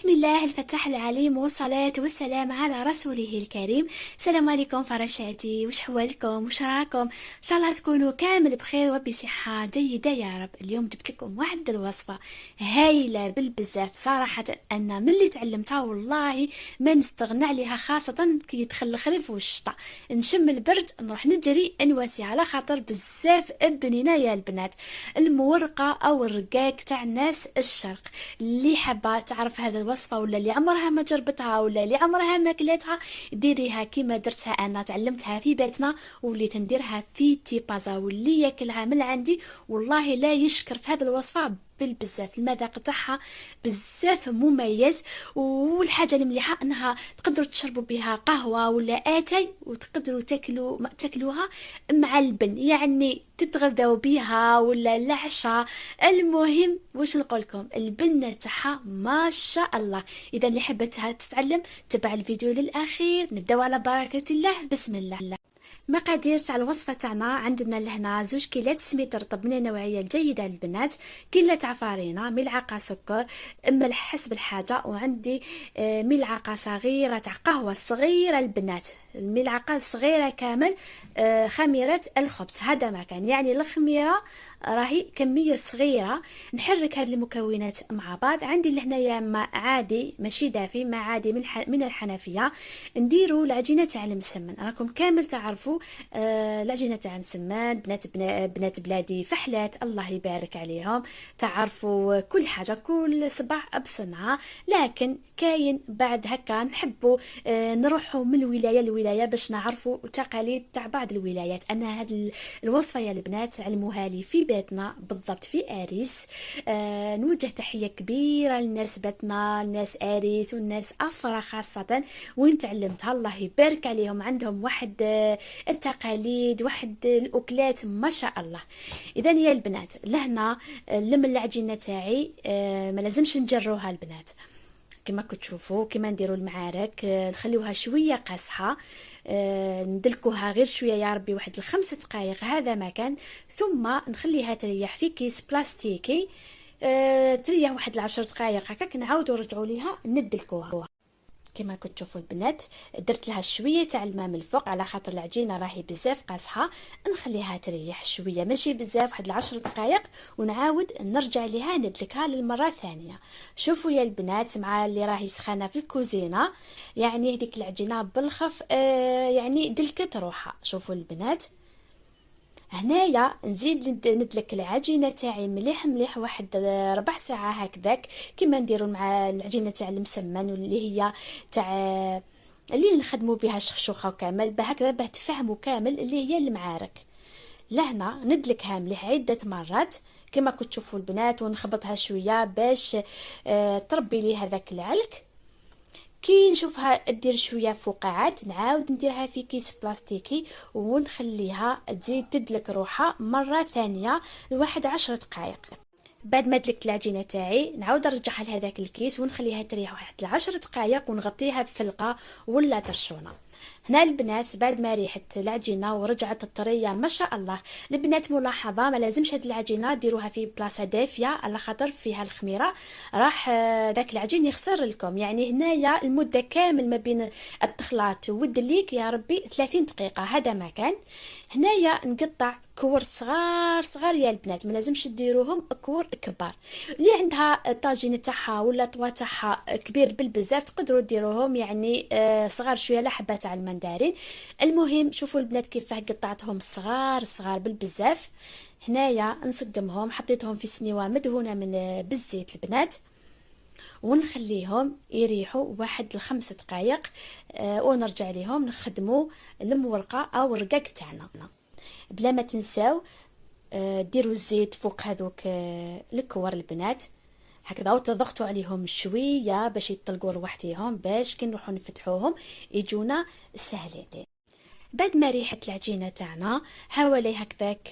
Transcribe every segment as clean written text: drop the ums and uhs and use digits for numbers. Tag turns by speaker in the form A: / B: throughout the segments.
A: بسم الله الفتاح العليم والصلاة والسلام على رسوله الكريم. السلام عليكم فرشاتي، وش حوالكم، وش راكم؟ ان شاء الله تكونوا كامل بخير وبصحة جيدة يا رب. اليوم جبت لكم واحد الوصفة هايلة بالبزاف صراحة. انا من اللي تعلمتها والله ما نستغنى عليها، خاصة كي يدخل الخريف والشتاء نشم البرد نروح نجري نواسي، على خاطر بزاف بنينة يا البنات. المورقة او الرقاق تاع الناس الشرق. اللي حابه تعرف هذا الوصفه، ولا اللي عمرها ما جربتها، ولا اللي عمرها ما كلتها، ديريها كيما درتها انا. تعلمتها في بيتنا وليت نديرها في تيبازا، واللي ياكلها من عندي والله لا يشكر في هذه الوصفه بالبزاف. المذاق تاعها بزاف مميز، والحاجه المليحه انها تقدروا تشربوا بها قهوه ولا اتاي، وتقدروا تاكلوها مع البن، يعني تتغذوا بها ولا العشاء. المهم واش نقولكم، البنه تاعها ما شاء الله. اذا اللي حبتها تتعلم تبع الفيديو للاخير. نبداو على بركه الله، بسم الله. مقادير تاع الوصفه تاعنا: عندنا لهنا 2 كيلات سميد رطب من النوعيه الجيده للبنات، كيلة تاع فارينه، ملعقه سكر، ملح حسب الحاجه، وعندي ملعقه صغيره تاع قهوه صغيره للبنات، الملعقه الصغيره كامل. خميره الخبز، هذا ما كان يعني الخميره راهي كميه صغيره. نحرك هذه المكونات مع بعض. عندي لهنايا ماء عادي ماشي دافي، ماء عادي من الحنفيه. نديروا العجينه تاع المسمن، راكم كامل تعرفوا العجينه تاع المسمن. بنات بلادي فحلات الله يبارك عليهم، تعرفوا كل حاجه كل صباع بصنعه. لكن كاين بعد هكا نحبوا نروحوا من ولايه لولايه باش نعرفوا تقاليد تاع بعض الولايات. انا هذه الوصفه يا البنات علموها لي في بيتنا بالضبط في اريس. نوجه تحيه كبيره للناس بيتنا، الناس اريس والناس افرا خاصه وين تعلمتها الله يبارك عليهم. عندهم واحد التقاليد، واحد الاكلات ما شاء الله. اذا يا البنات لهنا لم العجينه تاعي ما لازمش نجروها البنات كما كتشوفوا، كما نديروا المعارك. نخليوها شويه قاصحه، ندلكوها غير شويه يا ربي، واحد الخمس دقائق هذا ما كان. ثم نخليها تريح في كيس بلاستيكي، تريح واحد 10 دقائق هكاك، نعاودوا نرجعوا ليها ندلكوها. كما كتشوفوا البنات درت لها شويه تاع الماء من الفوق على خاطر العجينه راهي بزاف قاصحه. نخليها تريح شويه ماشي بزاف، واحد 10 دقائق، ونعاود نرجع ليها ندلكها للمره الثانيه. شوفوا يا البنات مع اللي راهي سخانه في الكوزينه، يعني هذيك العجينه بالخف يعني دلكت روحها. شوفوا البنات هنايا نزيد ندلك العجينه تاعي مليح مليح واحد ربع ساعه هكذاك، كما نديروا مع العجينه تاع المسمن واللي هي تاع اللي نخدموا بها الشخشوخه وكامل بهكذا، باه تفهموا كامل اللي هي المعارك. لهنا ندلكها مليح عده مرات كما كتشوفوا البنات، ونخبطها شويه باش تربي لي هذاك العلك. كي نشوفها دير شويه فقاعات نعاود نديرها في كيس بلاستيكي ونخليها تزيد تدلك روحها مره ثانيه لواحد 10 دقائق. بعد ما دلكت العجينه تاعي نعاود نرجعها لهذاك الكيس ونخليها تريح واحد 10 دقائق، ونغطيها بفلقه ولا طرشونه. هنا البنات بعد ما ريحت العجينه ورجعت الطريه ما شاء الله. البنات ملاحظه، ما لازمش هاد العجينه ديروها في بلاصه دافيه على خاطر فيها الخميره، راح داك العجين يخسر لكم. يعني هنايا المده كامل ما بين التخلاط والدليك يا ربي 30 دقيقه هذا ما كان. هنايا نقطع كور صغار صغار يا البنات، ما لازمش ديروهم كور كبار. اللي عندها طاجين تاعها ولا طوا تاعها كبير بالبزاف تقدروا ديروهم يعني صغار شويه لحبه تاع المندارين. المهم شوفوا البنات كيفاه قطعتهم صغار صغار بالبزاف. هنايا نسقمهم، حطيتهم في سنيوه مدهونه من بالزيت البنات، ونخليهم يريحوا واحد 5 دقائق. ونرجع لهم نخدموا المورقه او الرقاق تاعنا. بلا ما تنساو ديروا الزيت فوق هذوك الكور البنات هكذا، وتضغطوا عليهم شويه باش يطلقوا لوحديهم، باش كي نروحوا نفتحوهم يجونا سهلين. بعد ما ريحت العجينه تاعنا حوالي هكذاك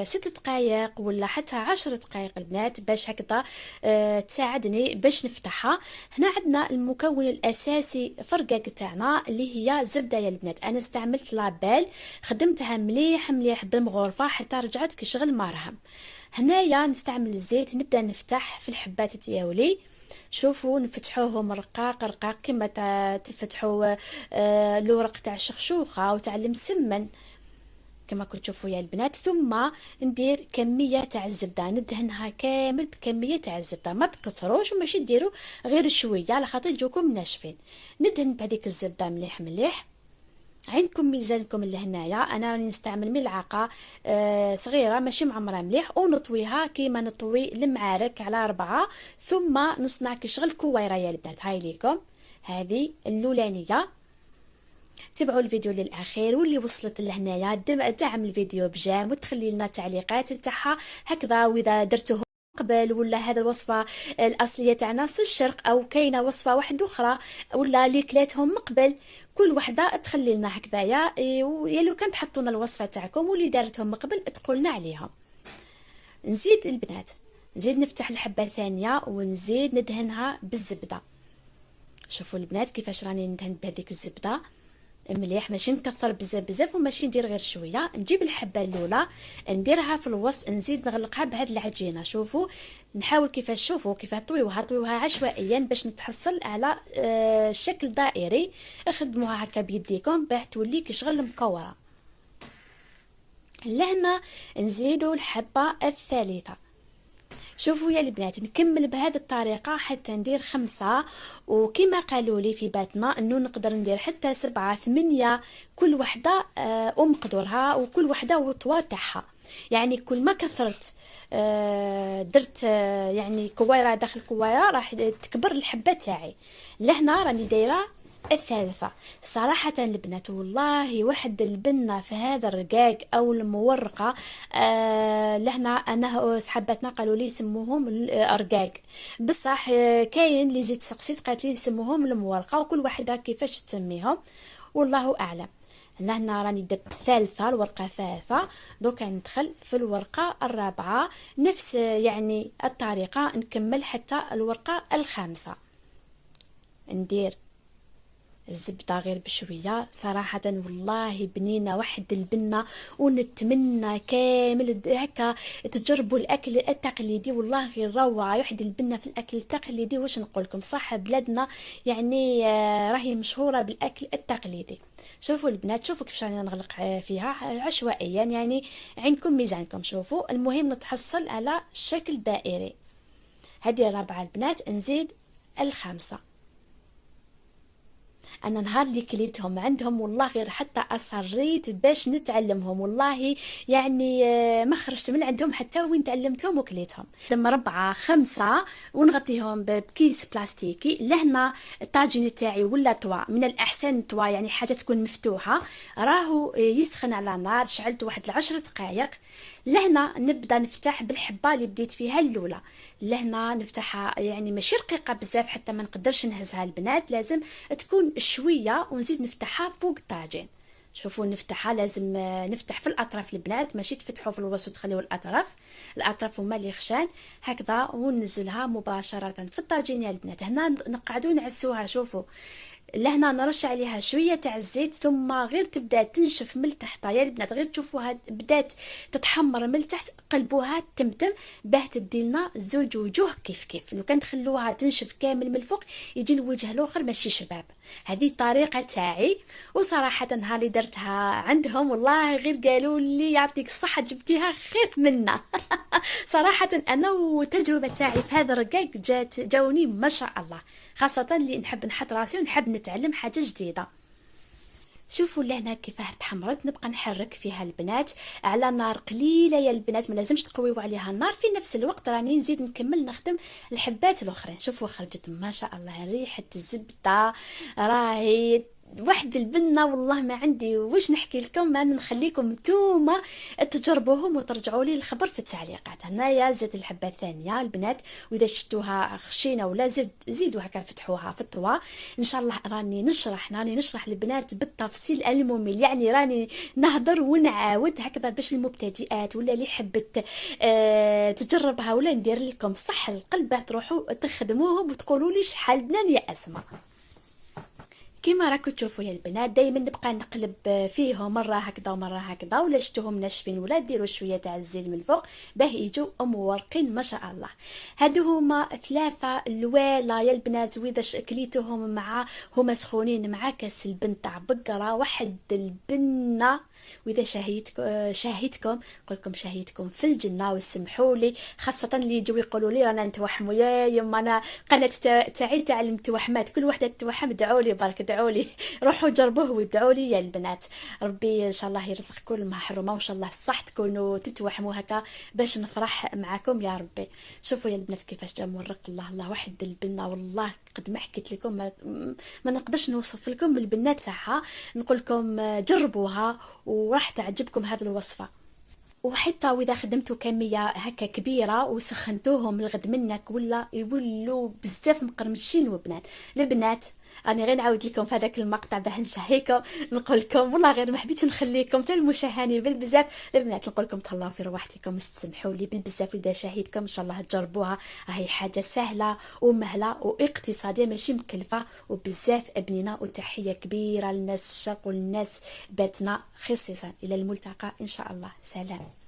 A: 6 دقائق ولا حتى 10 دقائق البنات، باش هكذا تساعدني باش نفتحها. هنا عندنا المكون الاساسي في الرقاق تاعنا اللي هي زبده يا البنات. انا استعملت لابيل، خدمتها مليح مليح بالمغرفه حتى رجعت كشغل مرهم. هنايا نستعمل الزيت، نبدا نفتح في الحبات ديالي شوفوا نفتحوهم رقاق رقاق كما تفتحوا الورق تاع الشخشوخه او تاع المسمن كما كنت تشوفوا يا البنات. ثم ندير كميه تاع الزبده، ندهنها كامل بكميه تاع الزبده، ما تكثروش وماشي ديروا غير شويه على خاطر يجوكم ناشفين. ندهن بهذيك الزبده مليح مليح. عندكم ميزانكم لهنايا، انا راني نستعمل ملعقه صغيره ماشي معمره مليح، ونطويها كيما نطوي المعارك على 4. ثم نصنع كشغل كويره يا البنات. هاي ليكم هذه اللولانيه. تابعوا الفيديو للاخير، واللي وصلت لهنايا دعم الفيديو بجام وتخلي لنا تعليقات تاعها هكذا، واذا درتوه قبل ولا هذا الوصفه الاصليه تاعنا في الشرق او كاينه وصفه واحده اخرى ولا اللي كلاتهم مقبل، كل وحده تخلي لنا هكذايا يا لو كان تحطونا الوصفه تاعكم واللي دارتهم مقبل تقولنا عليها. نزيد البنات، نزيد نفتح الحبه الثانيه ونزيد ندهنها بالزبده. شوفوا البنات كيفاش راني ندهن بهذيك الزبده مليح، ماشي نكثر بزاف بزاف وماشي ندير غير شويه. نجيب الحبه الاولى نديرها في الوسط، نزيد نغلقها بهاد العجينه. شوفوا نحاول كيفاش، شوفوا كيف طويوها عشوائيا باش نتحصل على شكل دائري. اخدموها هكا بيديكم باه تولي كشغل مكوره. لهنا نزيدوا الحبه الثالثه. شوفوا يا البنات نكمل بهذه الطريقة حتى ندير 5، وكما قالوا لي في باتنا انه نقدر ندير حتى 7 8 كل وحدة ومقدورها وكل وحدة وطوا تاعها. يعني كل ما كثرت درت يعني كويرة داخل كويرة راح تكبر الحبة تاعي. لهنا راني دايرة الثالثة. صراحة البنات والله واحد البنة في هذا الرقاق او المورقة لهنا انا صحباتنا قالوا لي سموهم الرقاق، بصح كاين اللي زيد سقسيت قالت لي سموهم المورقة، وكل واحدة كيفاش تسميهم والله اعلم. لهنا راني درت الثالثة، الورقة الثالثة. دوكا ندخل في الورقة الرابعة نفس يعني الطريقة، نكمل حتى الورقة الخامسة. ندير الزبدة غير بشوية. صراحة والله بنينة واحد البنة، ونتمنى كامل هكا تجربوا الأكل التقليدي، والله غير روعة. واحد البنة في الأكل التقليدي واش نقولكم، صح بلادنا يعني راهي مشهورة بالأكل التقليدي. شوفوا البنات، شوفوا كيفاش راني نغلق فيها عشوائيا، يعني عندكم ميزانكم. شوفوا المهم نتحصل على شكل دائري. هذه الرابعة البنات. نزيد الخامسة. انا نهار اللي كليتهم عندهم والله غير حتى اصريت باش نتعلمهم، والله يعني ما خرجت من عندهم حتى وين تعلمتهم وكليتهم. لما 4 5 ونغطيهم بكيس بلاستيكي. لهنا الطاجين تاعي ولا طوا من الاحسن طوا، يعني حاجه تكون مفتوحه، راهو يسخن على نار، شعلت واحد 10 دقائق. لهنا نبدا نفتح بالحبه اللي بديت فيها الاولى. لهنا نفتحها يعني ماشي رقيقه بزاف حتى ما نقدرش نهزها البنات، لازم تكون شويه، ونزيد نفتحها فوق الطاجين. شوفوا نفتحها لازم نفتح في الاطراف البنات، ماشي تفتحوا في الوسط وتخليوا الاطراف هما اللي خشان هكذا، وننزلها مباشره في الطاجين يا البنات. هنا نقعدوا نعسوها. شوفوا لهنا نرش عليها شويه تاع الزيت، ثم غير تبدا تنشف من التحت يا البنات، غير تشوفوها بدات تتحمر من التحت قلبوها تمتم باه تدي لنا زوج وجوه كيف كيف. لو كان تخلوها تنشف كامل من الفوق يجي الوجه الاخر ماشي شباب. هذه الطريقه تاعي، وصراحه نهار اللي درتها عندهم والله غير قالوا لي يعطيك الصحه جبتيها خير منا. صراحه انا والتجربه تاعي في هذا الرقاق جاوني ما شاء الله، خاصه اللي نحب نحط راسي ونحب نتعلم حاجه جديده. شوفوا لهنا كيفاه تحمرت. نبقى نحرك فيها البنات على نار قليله يا البنات، ما لازمش تقويوا عليها النار. في نفس الوقت راني نزيد نكمل نخدم الحبات الاخرين. شوفوا خرجت ما شاء الله ريحه الزبده راهي واحد البنه، والله ما عندي واش نحكي لكم. ما نخليكم نتوما تجربوهم وترجعوا لي الخبر في التعليقات. هنايا زيت الحبه الثانيه البنات، واذا شفتوها خشينه ولا زيدوا هكا فتحوها في الطوا. ان شاء الله راني نشرح البنات بالتفصيل الممل، يعني راني نهضر ونعاود هكذا باش المبتدئات ولا اللي حبت تجربها ولا ندير لكم صح القلب تروحوا تخدموهم وتقولوا لي شحال بنان يا اسماء. كيما راكم تشوفوا يا البنات دائما نبقى نقلب فيهم مره هكذا ومره هكذا، ولا شفتوهم ناشفين ولا ديروا شويه تاع الزيت من الفوق باه يجوا مورقين ما شاء الله. هادو هما ثلاثه الوالا يا البنات، واذا كليتوهم مع هما سخونين مع كاس البن تاع بقره واحد البنه. واذا شاهيتكم قلت لكم شاهيتكم في الجنه، وسمحوا لي خاصه اللي يجوا يقولوا لي رانا نتوحموا يا يما، انا قناه تاعي تاع المتوحمات كل وحده تتوحم، ادعوا لي برك ادعوا لي روحوا جربوه وادعوا لي يا البنات. ربي ان شاء الله يرزق كل محرومه، وان شاء الله الصح تكونوا تتوحموا هكا باش نفرح معكم يا ربي. شوفوا يا البنات كيفاش جا مورق، الله الله واحد البنه والله قد ما حكيت لكم ما نقدرش نوصف لكم البنه تاعها. نقول لكم جربوها وراح تعجبكم هذه الوصفه. وحتى واذا خدمتوا كميه هكا كبيره وسخنتوهم الغد منك ولا يولوا بزاف مقرمشين. وبنات البنات انا غير نعاود لكم في هذاك المقطع باه نشهيكم، نقول لكم والله غير ما حبيتش نخليكم حتى المشاهدين بالبزاف. البنات نقول لكم تهلاو في رواحتكم، استسمحوا لي بالبزاف اذا شاهدكم، ان شاء الله تجربوها. راهي حاجه سهله ومهله واقتصاديه ماشي مكلفه وبزاف ابنينا. وتحيه كبيره للناس الشرق والناس باتنا خصيصا. الى الملتقى ان شاء الله، سلام.